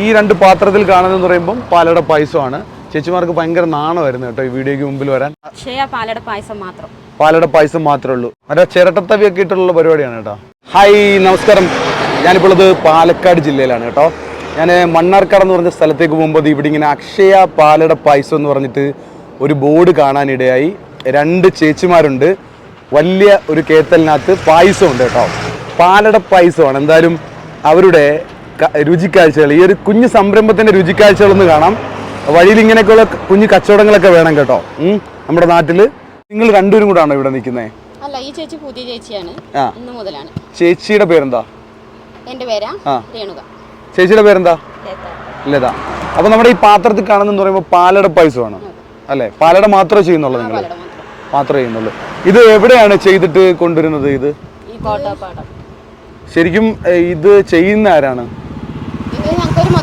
ഈ രണ്ട് പാത്രത്തിൽ കാണുന്നതെന്ന് പറയുമ്പോൾ പാലട പായസമാണ്. ചേച്ചിമാർക്ക് ഭയങ്കര നാണമായിരുന്നു കേട്ടോ ഈ വീഡിയോയ്ക്ക് മുമ്പിൽ വരാൻ. പാലട പായസം മാത്രം, പാലട പായസം മാത്രമേ ഉള്ളൂ. മറ്റേ ചിരട്ടത്തവിയൊക്കെ ഇട്ടുള്ള പരിപാടിയാണ് കേട്ടോ. ഹായ്, നമസ്കാരം. ഞാനിപ്പോൾ ഉള്ളത് പാലക്കാട് ജില്ലയിലാണ് കേട്ടോ. ഞാൻ മണ്ണാർക്കാട് എന്ന് പറഞ്ഞ സ്ഥലത്തേക്ക് പോകുമ്പോൾ ഇവിടെ ഇങ്ങനെ അക്ഷയ പാലട പായസം എന്ന് പറഞ്ഞിട്ട് ഒരു ബോർഡ് കാണാനിടയായി. രണ്ട് ചേച്ചിമാരുണ്ട്, വലിയ ഒരു കേത്തലിനകത്ത് പായസമുണ്ട് കേട്ടോ. പാലട പായസമാണ്. എന്തായാലും അവരുടെ രുചിക്കാഴ്ചകൾ, ഈ ഒരു കുഞ്ഞു സംരംഭത്തിൻ്റെ രുചിക്കാഴ്ചകളൊന്ന് കാണാം. വഴിയിൽ ഇങ്ങനെയൊക്കെയുള്ള കുഞ്ഞു കച്ചവടങ്ങളൊക്കെ വേണം കേട്ടോ നമ്മുടെ നാട്ടിൽ. നിങ്ങൾ രണ്ടുപേരും കൂടാണോ ഇവിടെ നിൽക്കുന്നത്? അല്ല, ഈ ചേച്ചി പുതിയ ചേച്ചിയാണ്, ഇന്ന് മുതലാണ്. ചേച്ചിയുടെ പേരെന്താ? എൻ്റെ പേരാ രേണുക. ചേച്ചിയുടെ പേരെന്താ? ലത. അപ്പൊ നമ്മുടെ ഈ പാത്രത്തിൽ കാണുന്നെന്ന് പറയുമ്പോൾ പാലട പായസമാണ് അല്ലേ? പാലട മാത്രമേ ചെയ്യുന്നുള്ളൂ? നിങ്ങൾ മാത്രമേ ചെയ്യുന്നുള്ളൂ. ഇത് എവിടെയാണ് ചെയ്തിട്ട് കൊണ്ടുവരുന്നത്? ഇത് ശരിക്കും ഇത് ചെയ്യുന്ന ആരാണ്?